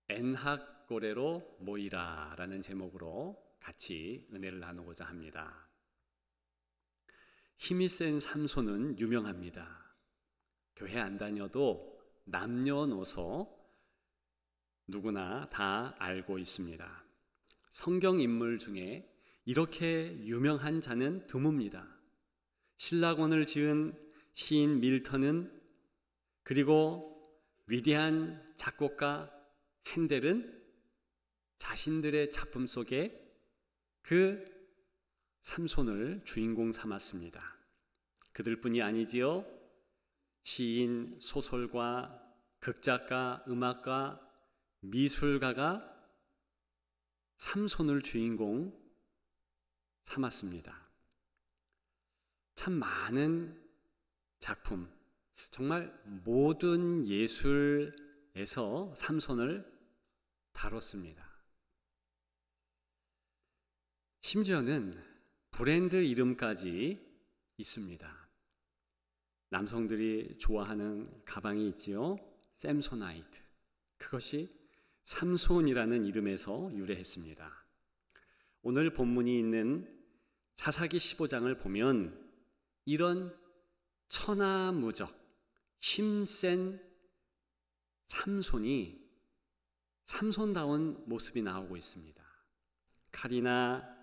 엔학고레로 모이라 라는 제목으로 같이 은혜를 나누고자 합니다. 힘이 센 삼손은 유명합니다. 교회 안 다녀도 남녀노소 누구나 다 알고 있습니다. 성경 인물 중에 이렇게 유명한 자는 드뭅니다. 신라권을 지은 시인 밀턴은, 그리고 위대한 작곡가 핸델은 자신들의 작품 속에 그 삼손을 주인공 삼았습니다. 그들뿐이 아니지요. 시인, 소설가, 극작가, 음악가, 미술가가 삼손을 주인공 삼았습니다. 참 많은 작품, 정말 모든 예술에서 삼손을 다뤘습니다. 심지어는 브랜드 이름까지 있습니다. 남성들이 좋아하는 가방이 있지요. 샘소나이트. 그것이 삼손이라는 이름에서 유래했습니다. 오늘 본문이 있는 사사기 15장을 보면 이런 천하무적 힘센 삼손이 삼손다운 모습이 나오고 있습니다. 칼이나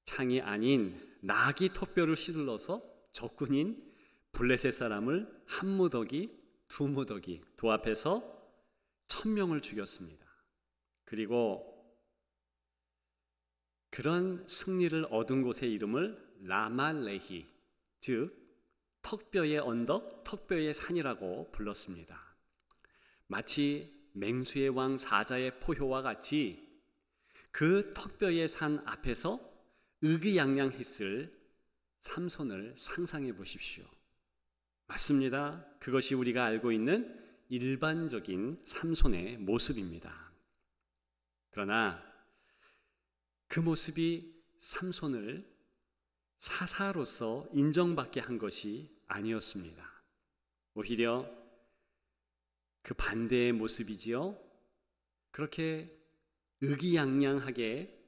창이 아닌 나귀 턱뼈를 휘둘러서 적군인 블레셋 사람을 한 무더기, 두 무더기 도합해서 1000명을 죽였습니다. 그리고 그런 승리를 얻은 곳의 이름을 라말레히, 즉 턱뼈의 언덕, 턱뼈의 산이라고 불렀습니다. 마치 맹수의 왕 사자의 포효와 같이 그 턱뼈의 산 앞에서 의기양양했을 삼손을 상상해 보십시오. 맞습니다. 그것이 우리가 알고 있는 일반적인 삼손의 모습입니다. 그러나 그 모습이 삼손을 사사로서 인정받게 한 것이 아니었습니다. 오히려 그 반대의 모습이지요. 그렇게 의기양양하게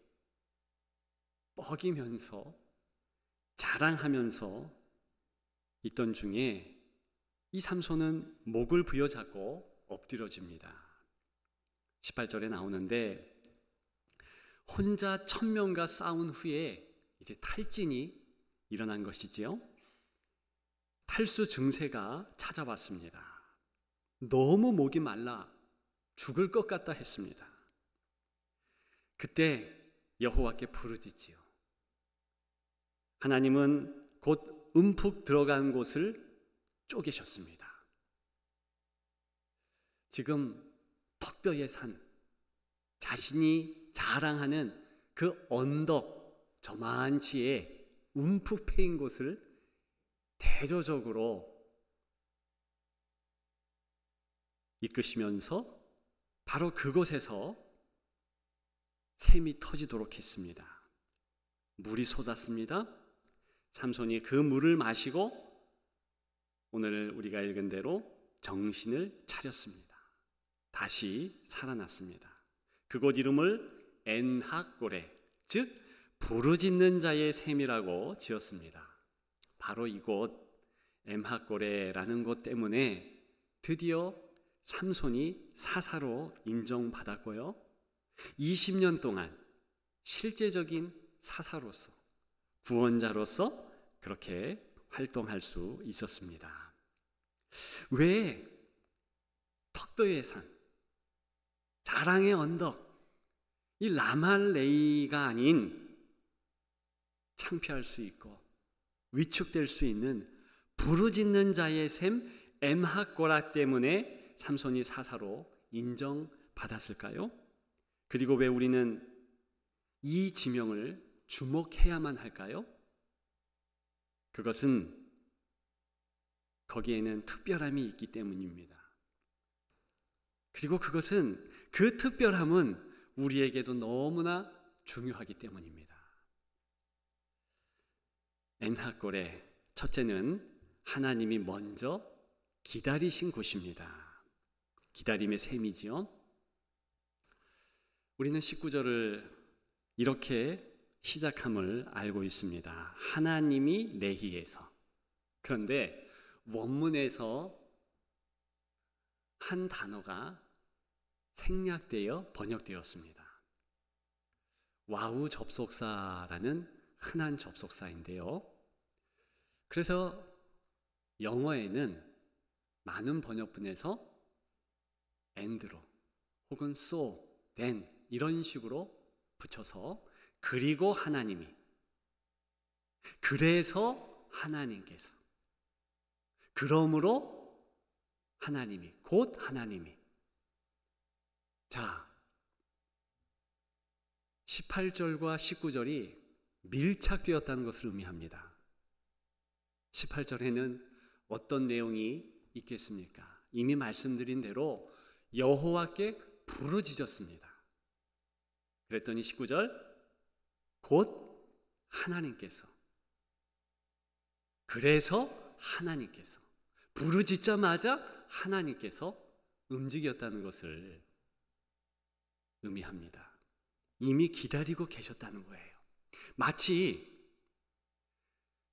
뻐기면서 자랑하면서 있던 중에 이 삼손은 목을 부여잡고 엎드려집니다. 18절에 나오는데 혼자 1000명과 싸운 후에 이제 탈진이 일어난 것이지요. 탈수 증세가 찾아왔습니다. 너무 목이 말라 죽을 것 같다 했습니다. 그때 여호와께 부르짖지요. 하나님은 곧 움푹 들어간 곳을 쪼개셨습니다. 지금 턱뼈의 산, 자신이 자랑하는 그 언덕 저만치에 움푹 패인 곳을 대조적으로 이끄시면서 바로 그곳에서 샘이 터지도록 했습니다. 물이 솟았습니다. 삼손이 그 물을 마시고 오늘 우리가 읽은 대로 정신을 차렸습니다. 다시 살아났습니다. 그곳 이름을 엔학고레, 즉 부르짖는 자의 샘이라고 지었습니다. 바로 이곳 엔학고레라는 곳 때문에 드디어 삼손이 사사로 인정받았고요. 20년 동안 실제적인 사사로서, 구원자로서 그렇게 활동할 수 있었습니다. 왜 턱뼈의 산, 자랑의 언덕, 이 라말레이가 아닌 창피할 수 있고 위축될 수 있는 부르짖는 자의 샘 엠학고라 때문에 삼손이 사사로 인정받았을까요? 그리고 왜 우리는 이 지명을 주목해야만 할까요? 그것은 거기에는 특별함이 있기 때문입니다. 그리고 그것은 그 특별함은 우리에게도 너무나 중요하기 때문입니다. 엔학고레, 첫째는 하나님이 먼저 기다리신 곳입니다. 기다림의 셈이지요. 우리는 19절을 이렇게 시작함을 알고 있습니다. 하나님이 레히에서. 그런데 원문에서 한 단어가 생략되어 번역되었습니다. 와우 접속사라는 흔한 접속사인데요. 그래서 영어에는 많은 번역본에서 and로 혹은 so, then 이런 식으로 붙여서 그리고 하나님이, 그래서 하나님께서, 그러므로 하나님이, 곧 하나님이. 자, 18절과 19절이 밀착되었다는 것을 의미합니다. 18절에는 어떤 내용이 있겠습니까? 이미 말씀드린 대로 여호와께 부르짖었습니다. 그랬더니 19절, 곧 하나님께서, 그래서 하나님께서, 부르짖자마자 하나님께서 움직였다는 것을 의미합니다. 이미 기다리고 계셨다는 거예요. 마치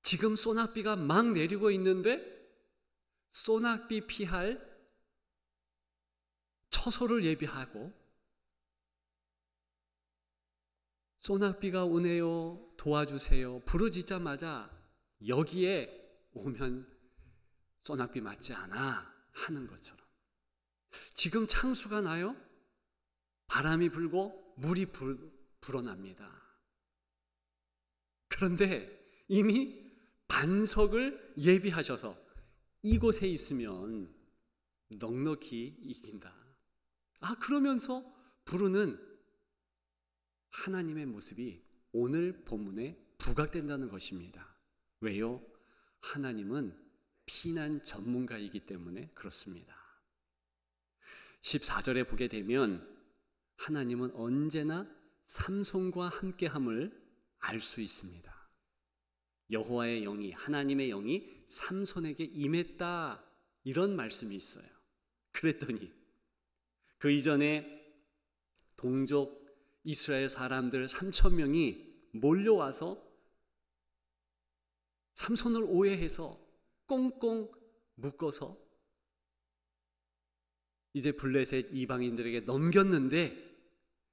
지금 소낙비가 막 내리고 있는데 소낙비 피할 처소를 예비하고, 소낙비가 오네요, 도와주세요, 부르짖자마자 여기에 오면 소낙비 맞지 않아 하는 것처럼, 지금 창수가 나요? 바람이 불고 물이 불어납니다. 그런데 이미 반석을 예비하셔서 이곳에 있으면 넉넉히 이긴다. 그러면서 부르는 하나님의 모습이 오늘 본문에 부각된다는 것입니다. 왜요? 하나님은 피난 전문가이기 때문에 그렇습니다. 14절에 보게 되면 하나님은 언제나 삼손과 함께함을 알 수 있습니다. 여호와의 영이, 하나님의 영이 삼손에게 임했다, 이런 말씀이 있어요. 그랬더니 그 이전에 동족 이스라엘 사람들 3,000명이 몰려와서 삼손을 오해해서 꽁꽁 묶어서 이제 블레셋 이방인들에게 넘겼는데,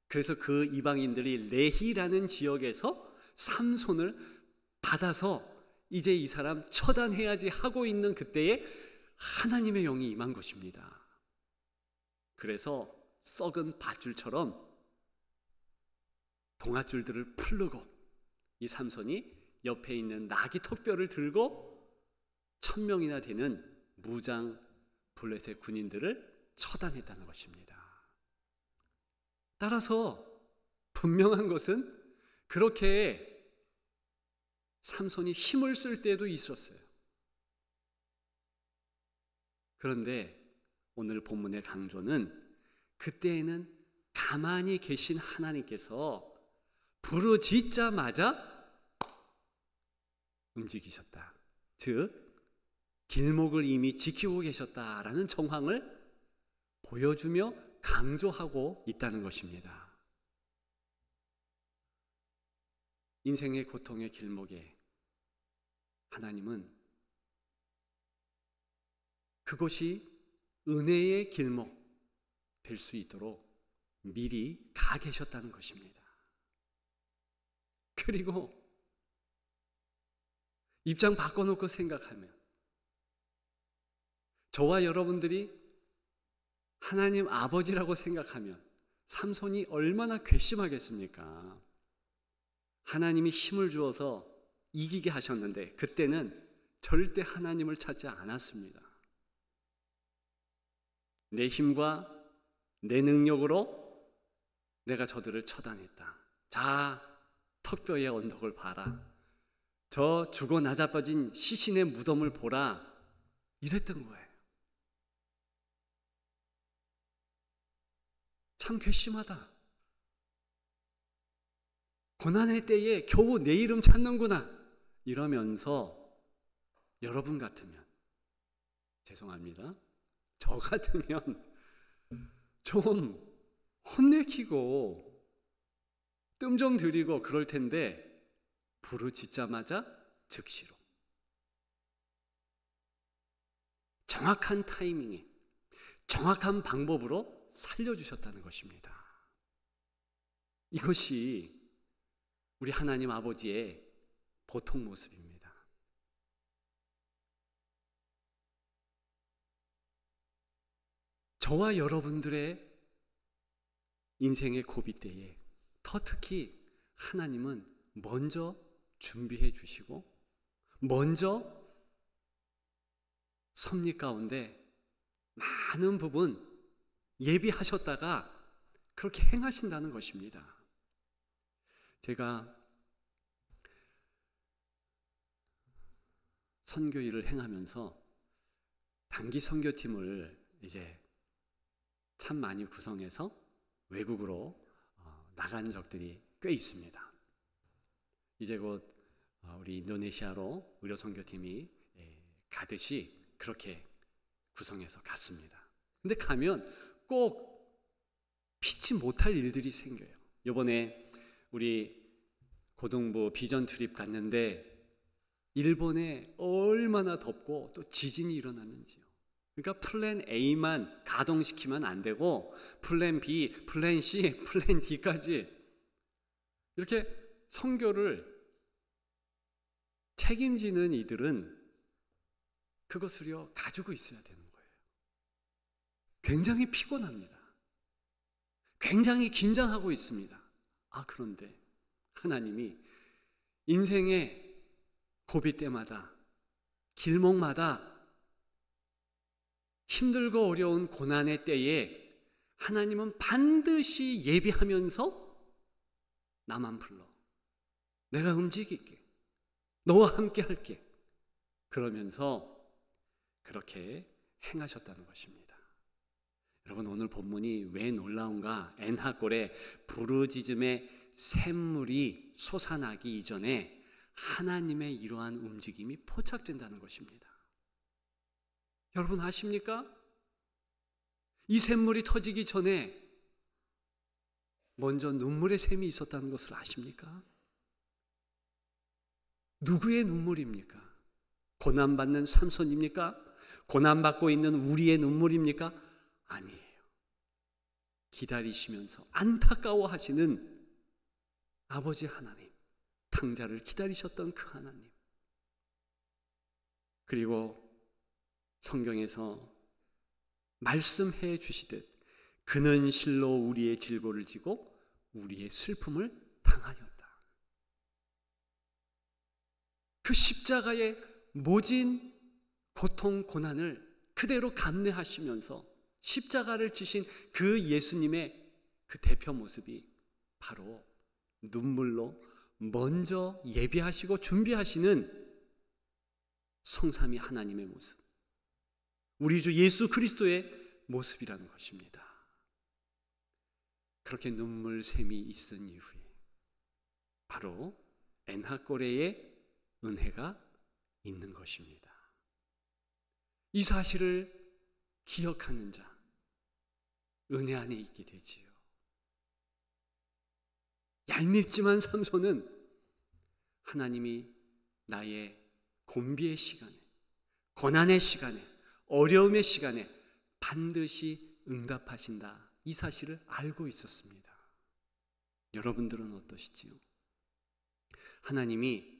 그래서 그 이방인들이 레히라는 지역에서 삼손을 받아서 이제 이 사람 처단해야지 하고 있는 그때에 하나님의 영이 임한 것입니다. 그래서 썩은 밧줄처럼 동아줄들을 풀르고 이 삼손이 옆에 있는 나귀 턱뼈를 들고 1,000명이나 되는 무장 블레셋 군인들을 처단했다는 것입니다. 따라서 분명한 것은 그렇게 삼손이 힘을 쓸 때도 있었어요. 그런데 오늘 본문의 강조는 그때에는 가만히 계신 하나님께서 부르짖자마자 움직이셨다. 즉 길목을 이미 지키고 계셨다라는 정황을 보여주며 강조하고 있다는 것입니다. 인생의 고통의 길목에 하나님은 그곳이 은혜의 길목 될 수 있도록 미리 가 계셨다는 것입니다. 그리고 입장 바꿔놓고 생각하면 저와 여러분들이 하나님 아버지라고 생각하면 삼손이 얼마나 괘씸하겠습니까? 하나님이 힘을 주어서 이기게 하셨는데 그때는 절대 하나님을 찾지 않았습니다. 내 힘과 내 능력으로 내가 저들을 처단했다. 자, 턱뼈의 언덕을 봐라. 저 죽어 나자빠진 시신의 무덤을 보라. 이랬던 거예요. 참 괘씸하다. 고난의 때에 겨우 내 이름 찾는구나. 이러면서 여러분 같으면, 죄송합니다, 저 같으면 좀 혼내키고 뜸 좀 들이고 그럴 텐데 부르짖자마자 즉시로 정확한 타이밍에 정확한 방법으로 살려주셨다는 것입니다. 이것이 우리 하나님 아버지의 보통 모습입니다. 저와 여러분들의 인생의 고비 때에 더 특히 하나님은 먼저 준비해 주시고 먼저 섭리 가운데 많은 부분 예비하셨다가 그렇게 행하신다는 것입니다. 제가 선교 일을 행하면서 단기 선교팀을 이제 참 많이 구성해서 외국으로 나간 적들이 꽤 있습니다. 이제 곧 우리 인도네시아로 의료 선교팀이 가듯이 그렇게 구성해서 갔습니다. 근데 가면 꼭 피치 못할 일들이 생겨요. 이번에 우리 고등부 비전 트립 갔는데 일본에 얼마나 덥고 또 지진이 일어났는지요. 그러니까 플랜 A만 가동시키면 안 되고 플랜 B, 플랜 C, 플랜 D까지 이렇게 선교를 책임지는 이들은 그것을요 가지고 있어야 되는 거예요. 굉장히 피곤합니다. 굉장히 긴장하고 있습니다. 그런데 하나님이 인생의 고비 때마다 길목마다 힘들고 어려운 고난의 때에 하나님은 반드시 예비하면서 나만 불러. 내가 움직일게. 너와 함께 할게. 그러면서 그렇게 행하셨다는 것입니다. 여러분, 오늘 본문이 왜 놀라운가? 엔하골에 부르짖음의 샘물이 솟아나기 이전에 하나님의 이러한 움직임이 포착된다는 것입니다. 여러분 아십니까? 이 샘물이 터지기 전에 먼저 눈물의 샘이 있었다는 것을 아십니까? 누구의 눈물입니까? 고난받는 삼손입니까? 고난받고 있는 우리의 눈물입니까? 아니에요. 기다리시면서 안타까워하시는 아버지 하나님, 탕자를 기다리셨던 그 하나님. 그리고 성경에서 말씀해 주시듯 그는 실로 우리의 질고를 지고 우리의 슬픔을 당하였다. 그 십자가의 모진 고통 고난을 그대로 감내하시면서 십자가를 지신 그 예수님의 그 대표 모습이 바로 눈물로 먼저 예비하시고 준비하시는 성삼위 하나님의 모습, 우리 주 예수 그리스도의 모습이라는 것입니다. 그렇게 눈물샘이 있은 이후에 바로 엔하꼬레의 은혜가 있는 것입니다. 이 사실을 기억하는 자, 은혜 안에 있게 되지요. 얄밉지만 삼손은 하나님이 나의 곤비의 시간에, 고난의 시간에, 어려움의 시간에 반드시 응답하신다, 이 사실을 알고 있었습니다. 여러분들은 어떠시지요? 하나님이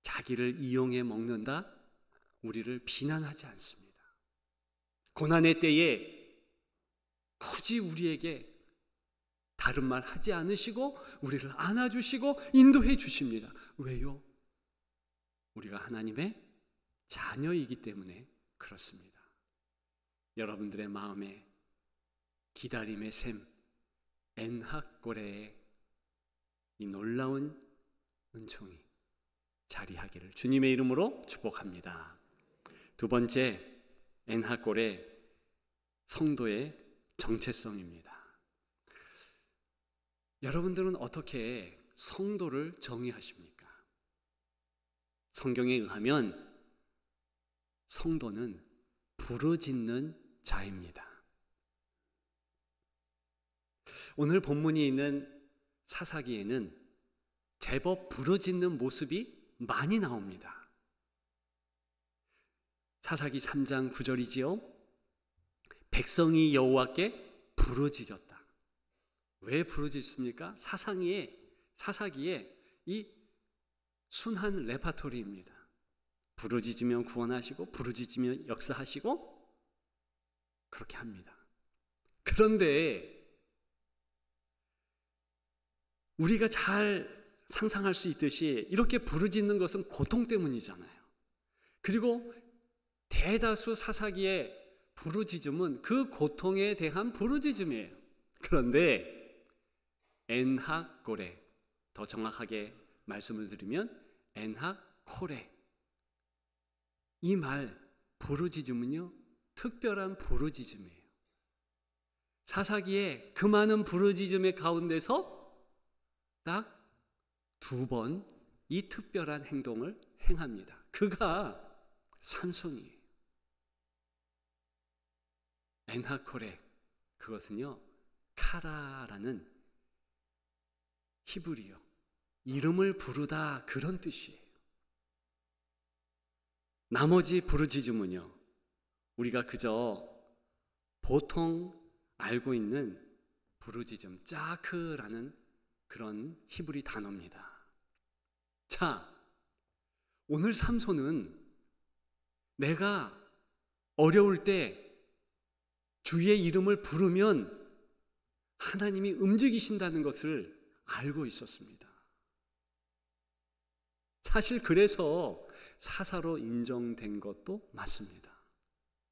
자기를 이용해 먹는다, 우리를 비난하지 않습니다. 고난의 때에 굳이 우리에게 다른 말 하지 않으시고 우리를 안아주시고 인도해 주십니다. 왜요? 우리가 하나님의 자녀이기 때문에 그렇습니다. 여러분들의 마음에 기다림의 샘, 엔하꼬레의 이 놀라운 은총이 자리하기를 주님의 이름으로 축복합니다. 두 번째, 엔하꼬레 성도의 정체성입니다. 여러분들은 어떻게 성도를 정의하십니까? 성경에 의하면 성도는 부르짖는 자입니다. 오늘 본문이 있는 사사기에는 제법 부르짖는 모습이 많이 나옵니다. 사사기 3장 9절이지요. 백성이 여호와께 부르짖었다. 왜 부르짖습니까? 사사기에 이 순한 레파토리입니다. 부르짖으면 구원하시고 부르짖으면 역사하시고 그렇게 합니다. 그런데 우리가 잘 상상할 수 있듯이 이렇게 부르짖는 것은 고통 때문이잖아요. 그리고 대다수 사사기의 부르짖음은 그 고통에 대한 부르짖음이에요. 그런데 엔하고레, 더 정확하게 말씀을 드리면 엔하코레, 이 말 부르짖음은요 특별한 부르짖음이에요. 사사기의 그 많은 부르짖음의 가운데서 딱 2번 이 특별한 행동을 행합니다. 그가 삼손이에요. 엔하코레, 그것은요 카라라는 히브리어, 이름을 부르다, 그런 뜻이에요. 나머지 부르짖음은요 우리가 그저 보통 알고 있는 부르짖음, 짜크라는 그런 히브리 단어입니다. 자, 오늘 삼손은 내가 어려울 때 주의 이름을 부르면 하나님이 움직이신다는 것을 알고 있었습니다. 사실 그래서 사사로 인정된 것도 맞습니다.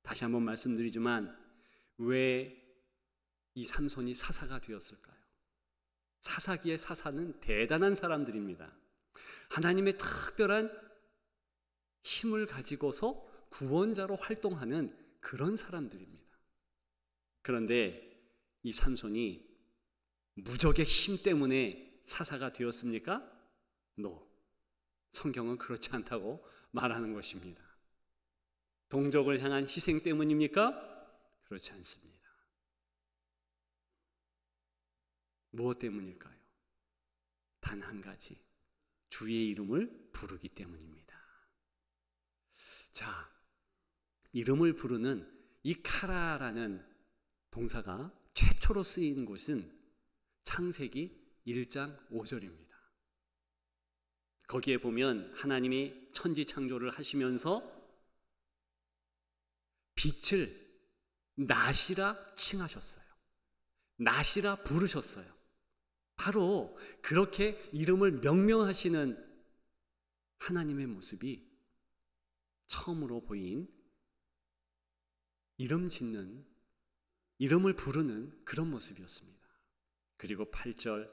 다시 한번 말씀드리지만 왜 이 삼손이 사사가 되었을까요? 사사기의 사사는 대단한 사람들입니다. 하나님의 특별한 힘을 가지고서 구원자로 활동하는 그런 사람들입니다. 그런데 이 삼손이 무적의 힘 때문에 사사가 되었습니까? No. 성경은 그렇지 않다고 말하는 것입니다. 동족을 향한 희생 때문입니까? 그렇지 않습니다. 무엇 때문일까요? 단 한 가지, 주의 이름을 부르기 때문입니다. 자, 이름을 부르는 이 카라라는 동사가 최초로 쓰인 곳은 창세기 1장 5절입니다. 거기에 보면 하나님이 천지 창조를 하시면서 빛을 낮이라 칭하셨어요. 낮이라 부르셨어요. 바로 그렇게 이름을 명명하시는 하나님의 모습이 처음으로 보인 이름 짓는, 이름을 부르는 그런 모습이었습니다. 그리고 8절,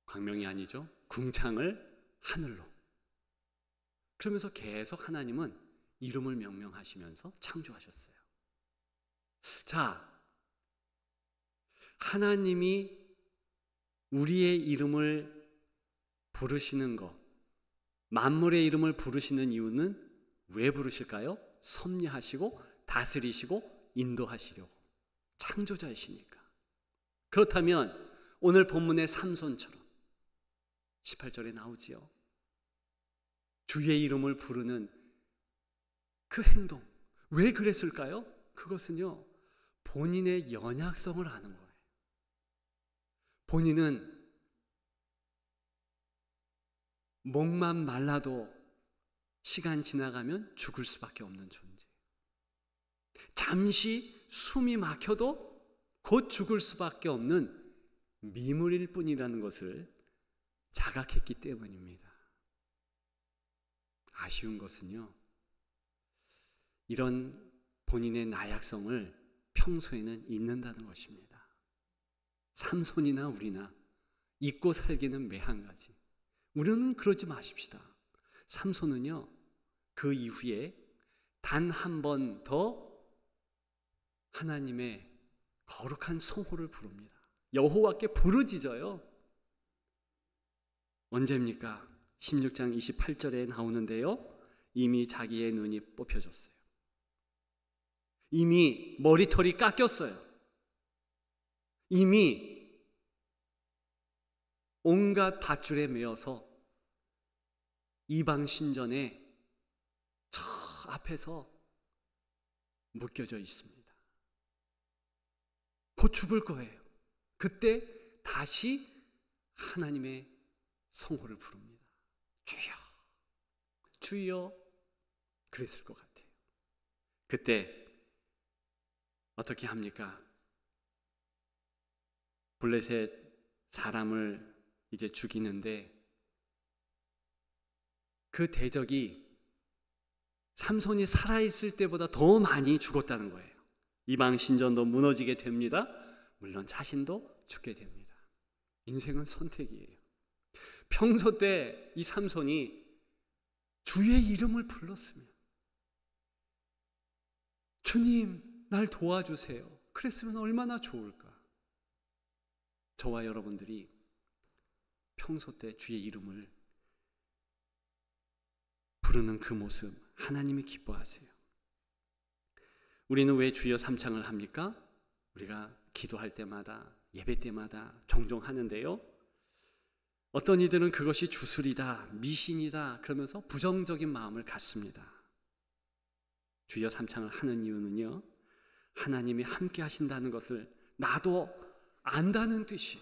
광명이 아니죠, 궁창을 하늘로. 그러면서 계속 하나님은 이름을 명명하시면서 창조하셨어요. 자, 하나님이 우리의 이름을 부르시는 것, 만물의 이름을 부르시는 이유는 왜 부르실까요? 섭리하시고 다스리시고 인도하시려고, 창조자이시니까. 그렇다면 오늘 본문의 삼손처럼 18절에 나오지요. 주의 이름을 부르는 그 행동, 왜 그랬을까요? 그것은요 본인의 연약성을 아는 거예요. 본인은 목만 말라도 시간 지나가면 죽을 수밖에 없는 존재, 잠시 숨이 막혀도 곧 죽을 수밖에 없는 미물일 뿐이라는 것을 자각했기 때문입니다. 아쉬운 것은요, 이런 본인의 나약성을 평소에는 잊는다는 것입니다. 삼손이나 우리나 잊고 살기는 매한 가지. 우리는 그러지 마십시다. 삼손은요 그 이후에 단 한 번 더 하나님의 거룩한 성호를 부릅니다. 여호와께 부르짖어요. 언제입니까? 16장 28절에 나오는데요, 이미 자기의 눈이 뽑혀졌어요. 이미 머리털이 깎였어요. 이미 온갖 밧줄에 매어서 이방 신전에 저 앞에서 묶여져 있습니다. 곧 죽을 거예요. 그때 다시 하나님의 성호를 부릅니다. 주여, 주여. 그랬을 것 같아요. 그때 어떻게 합니까? 블레셋 사람을 이제 죽이는데 그 대적이 삼손이 살아있을 때보다 더 많이 죽었다는 거예요. 이방 신전도 무너지게 됩니다. 물론 자신도 죽게 됩니다. 인생은 선택이에요. 평소 때 이 삼손이 주의 이름을 불렀으면, 주님 날 도와주세요, 그랬으면 얼마나 좋을까. 저와 여러분들이 평소 때 주의 이름을 부르는 그 모습 하나님이 기뻐하세요. 우리는 왜 주여 삼창을 합니까? 우리가 기도할 때마다, 예배 때마다 종종 하는데요, 어떤 이들은 그것이 주술이다, 미신이다 그러면서 부정적인 마음을 갖습니다. 주여 삼창을 하는 이유는요, 하나님이 함께 하신다는 것을 나도 안다는 뜻이,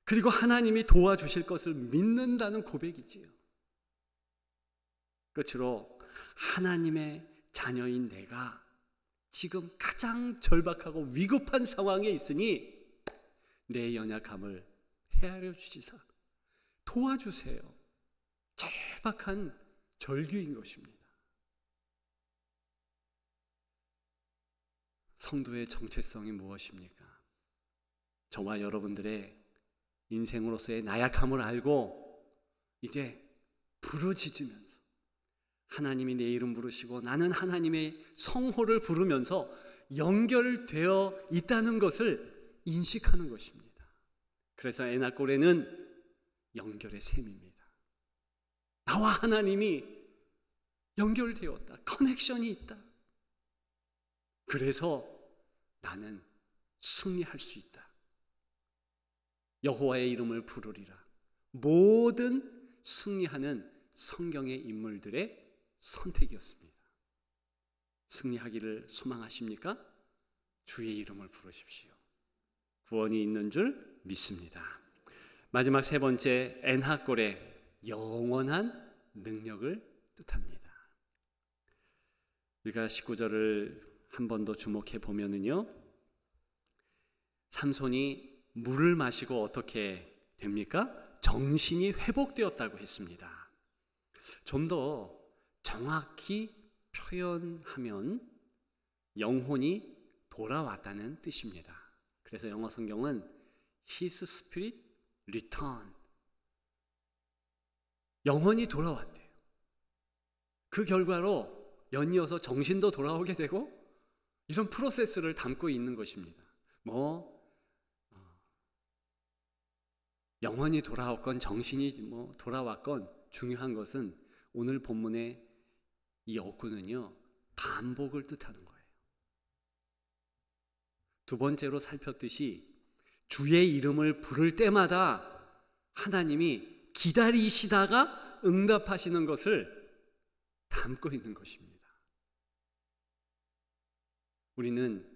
그리고 하나님이 도와주실 것을 믿는다는 고백이지요. 끝으로 하나님의 자녀인 내가 지금 가장 절박하고 위급한 상황에 있으니 내 연약함을 헤아려 주시사 도와주세요. 절박한 절규인 것입니다. 성도의 정체성이 무엇입니까? 저와 여러분들의 인생으로서의 나약함을 알고 이제 부르짖으면서 하나님이 내 이름 부르시고 나는 하나님의 성호를 부르면서 연결되어 있다는 것을 인식하는 것입니다. 그래서 에나골에는 연결의 셈입니다. 나와 하나님이 연결되었다, 커넥션이 있다. 그래서 나는 승리할 수 있다. 여호와의 이름을 부르리라. 모든 승리하는 성경의 인물들의 선택이었습니다. 승리하기를 소망하십니까? 주의 이름을 부르십시오. 구원이 있는 줄 믿습니다. 마지막 세 번째, 엔하골의 영원한 능력을 뜻합니다. 우리가 19절을 한 번 더 주목해 보면은요, 삼손이 물을 마시고 어떻게 됩니까? 정신이 회복되었다고 했습니다. 좀 더 정확히 표현하면 영혼이 돌아왔다는 뜻입니다. 그래서 영어 성경은 His Spirit Return, 영혼이 돌아왔대요. 그 결과로 연이어서 정신도 돌아오게 되고 이런 프로세스를 담고 있는 것입니다. 영혼이 돌아왔건 정신이 돌아왔건 중요한 것은 오늘 본문의 이 어구는요, 반복을 뜻하는 거예요. 두 번째로 살폈듯이 주의 이름을 부를 때마다 하나님이 기다리시다가 응답하시는 것을 담고 있는 것입니다. 우리는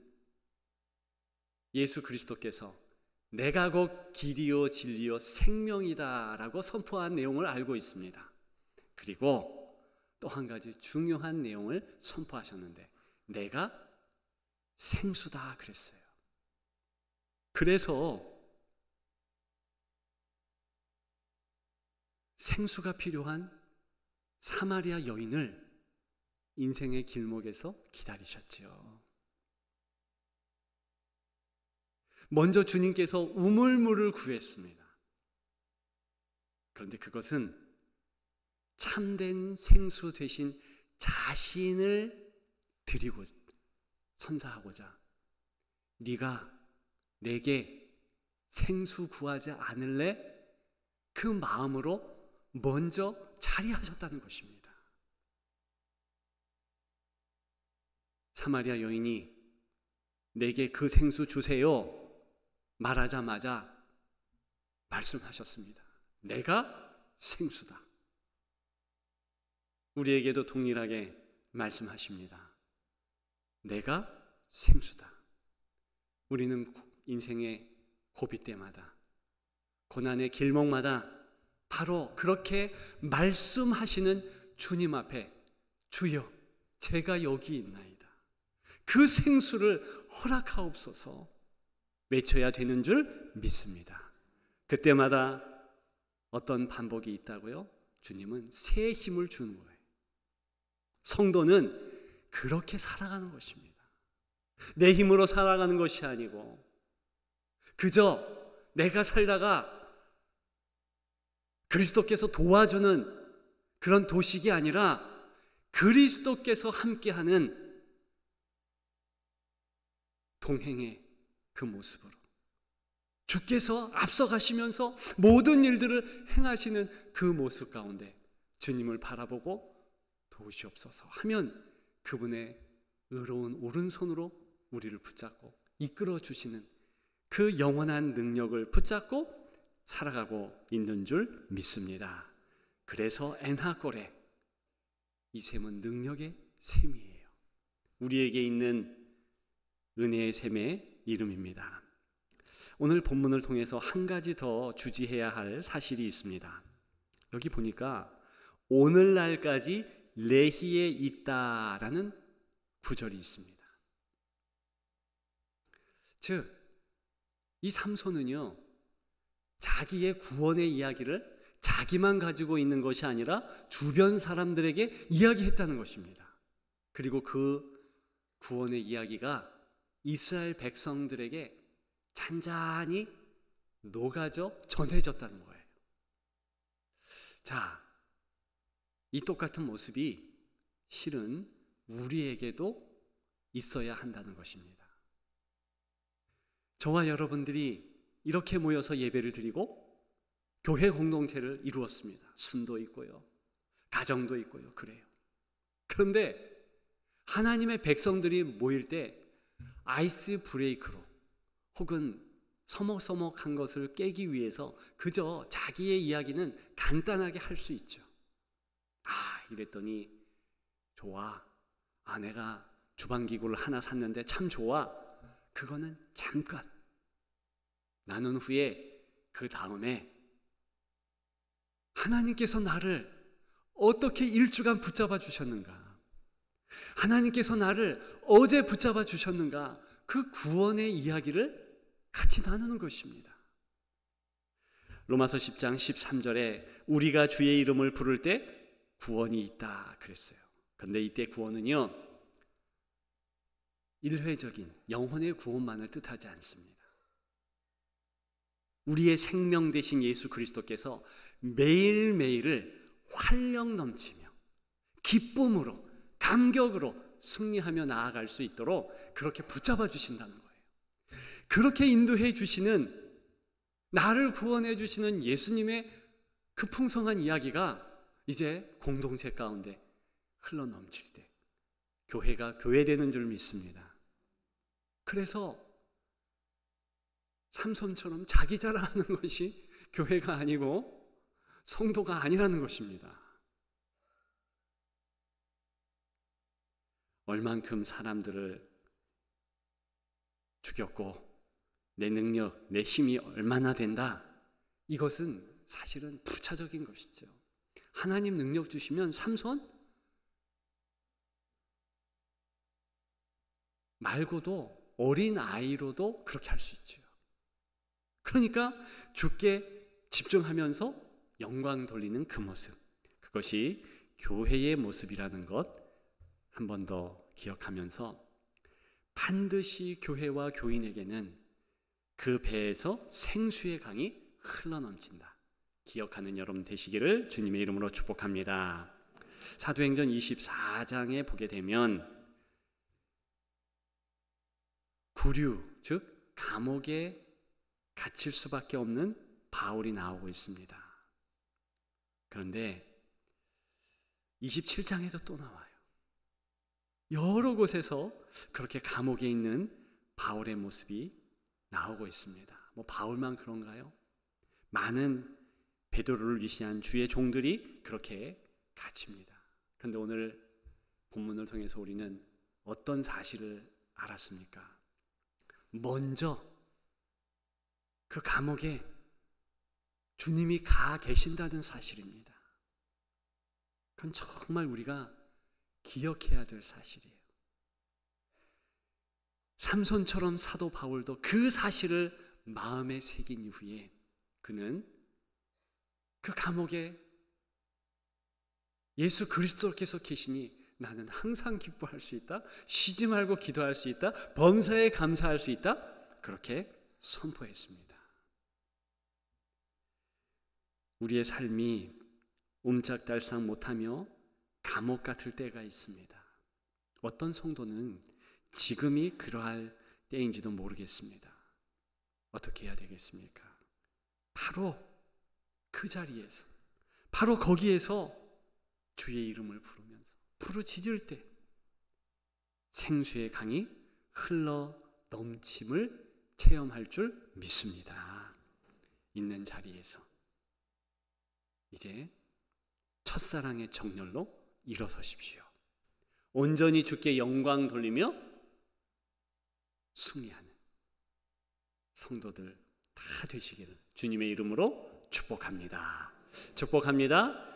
예수 그리스도께서 내가 곧 길이요 진리요 생명이다 라고 선포한 내용을 알고 있습니다. 그리고 또 한 가지 중요한 내용을 선포하셨는데, 내가 생수다 그랬어요. 그래서 생수가 필요한 사마리아 여인을 인생의 길목에서 기다리셨지요. 먼저 주님께서 우물물을 구했습니다. 그런데 그것은 참된 생수 되신 자신을 드리고 선사하고자, 네가 내게 생수 구하지 않을래? 그 마음으로 먼저 자리하셨다는 것입니다. 사마리아 여인이 내게 그 생수 주세요, 말하자마자 말씀하셨습니다. 내가 생수다. 우리에게도 동일하게 말씀하십니다. 내가 생수다. 우리는 인생의 고비 때마다, 고난의 길목마다 바로 그렇게 말씀하시는 주님 앞에 주여 제가 여기 있나이다, 그 생수를 허락하옵소서 외쳐야 되는 줄 믿습니다. 그때마다 어떤 반복이 있다고요? 주님은 새 힘을 주는 거예요. 성도는 그렇게 살아가는 것입니다. 내 힘으로 살아가는 것이 아니고 그저 내가 살다가 그리스도께서 도와주는 그런 도식이 아니라 그리스도께서 함께하는 동행의 그 모습으로 주께서 앞서가시면서 모든 일들을 행하시는 그 모습 가운데 주님을 바라보고 도우시옵소서 하면 그분의 의로운 오른손으로 우리를 붙잡고 이끌어 주시는 그 영원한 능력을 붙잡고 살아가고 있는 줄 믿습니다. 그래서 엔하골에, 이 셈은 능력의 셈이에요. 우리에게 있는 은혜의 셈의 이름입니다. 오늘 본문을 통해서 한 가지 더 주지해야 할 사실이 있습니다. 여기 보니까 오늘날까지 레히에 있다라는 구절이 있습니다. 즉, 이 삼손은요, 자기의 구원의 이야기를 자기만 가지고 있는 것이 아니라 주변 사람들에게 이야기했다는 것입니다. 그리고 그 구원의 이야기가 이스라엘 백성들에게 잔잔히 녹아져 전해졌다는 거예요. 자, 이 똑같은 모습이 실은 우리에게도 있어야 한다는 것입니다. 저와 여러분들이 이렇게 모여서 예배를 드리고 교회 공동체를 이루었습니다. 순도 있고요, 가정도 있고요, 그래요. 그런데 하나님의 백성들이 모일 때 아이스 브레이크로 혹은 서먹서먹한 것을 깨기 위해서 그저 자기의 이야기는 간단하게 할 수 있죠. 이랬더니 좋아, 내가 주방기구를 하나 샀는데 참 좋아. 그거는 잠깐. 나눈 후에 그 다음에 하나님께서 나를 어떻게 일주간 붙잡아 주셨는가, 하나님께서 나를 어제 붙잡아 주셨는가, 그 구원의 이야기를 같이 나누는 것입니다. 로마서 10장 13절에 우리가 주의 이름을 부를 때 구원이 있다 그랬어요. 그런데 이때 구원은요, 일회적인 영혼의 구원만을 뜻하지 않습니다. 우리의 생명 되신 예수 그리스도께서 매일매일을 활력 넘치며 기쁨으로 감격으로 승리하며 나아갈 수 있도록 그렇게 붙잡아 주신다는 거예요. 그렇게 인도해 주시는, 나를 구원해 주시는 예수님의 그 풍성한 이야기가 이제 공동체 가운데 흘러 넘칠 때 교회가 교회되는 줄 믿습니다. 그래서 삼손처럼 자기 자랑하는 것이 교회가 아니고 성도가 아니라는 것입니다. 얼만큼 사람들을 죽였고 내 능력, 내 힘이 얼마나 된다, 이것은 사실은 부차적인 것이죠. 하나님 능력 주시면 삼손 말고도 어린 아이로도 그렇게 할 수 있죠. 그러니까 주께 집중하면서 영광 돌리는 그 모습, 그것이 교회의 모습이라는 것 한 번 더 기억하면서 반드시 교회와 교인에게는 그 배에서 생수의 강이 흘러넘친다, 기억하는 여러분 되시기를 주님의 이름으로 축복합니다. 사도행전 24장에 보게 되면 구류, 즉 감옥에 갇힐 수밖에 없는 바울이 나오고 있습니다. 그런데 27장에도 또 나와요. 여러 곳에서 그렇게 감옥에 있는 바울의 모습이 나오고 있습니다. 뭐 바울만 그런가요? 많은 베드로를 위시한 주의 종들이 그렇게 갇힙니다. 그런데 오늘 본문을 통해서 우리는 어떤 사실을 알았습니까? 먼저 그 감옥에 주님이 가 계신다는 사실입니다. 그건 정말 우리가 기억해야 될 사실이에요. 삼손처럼 사도 바울도 그 사실을 마음에 새긴 이후에 그는 그 감옥에 예수 그리스도께서 계시니 나는 항상 기뻐할 수 있다, 쉬지 말고 기도할 수 있다, 범사에 감사할 수 있다, 그렇게 선포했습니다. 우리의 삶이 옴짝달싹 못하며 감옥 같을 때가 있습니다. 어떤 성도는 지금이 그러할 때인지도 모르겠습니다. 어떻게 해야 되겠습니까? 바로 그 자리에서, 바로 거기에서 주의 이름을 부르면서 부르짖을 때 생수의 강이 흘러 넘침을 체험할 줄 믿습니다. 있는 자리에서 이제 첫사랑의 정열로 일어서십시오. 온전히 주께 영광 돌리며 승리하는 성도들 다 되시기를 주님의 이름으로 축복합니다. 축복합니다.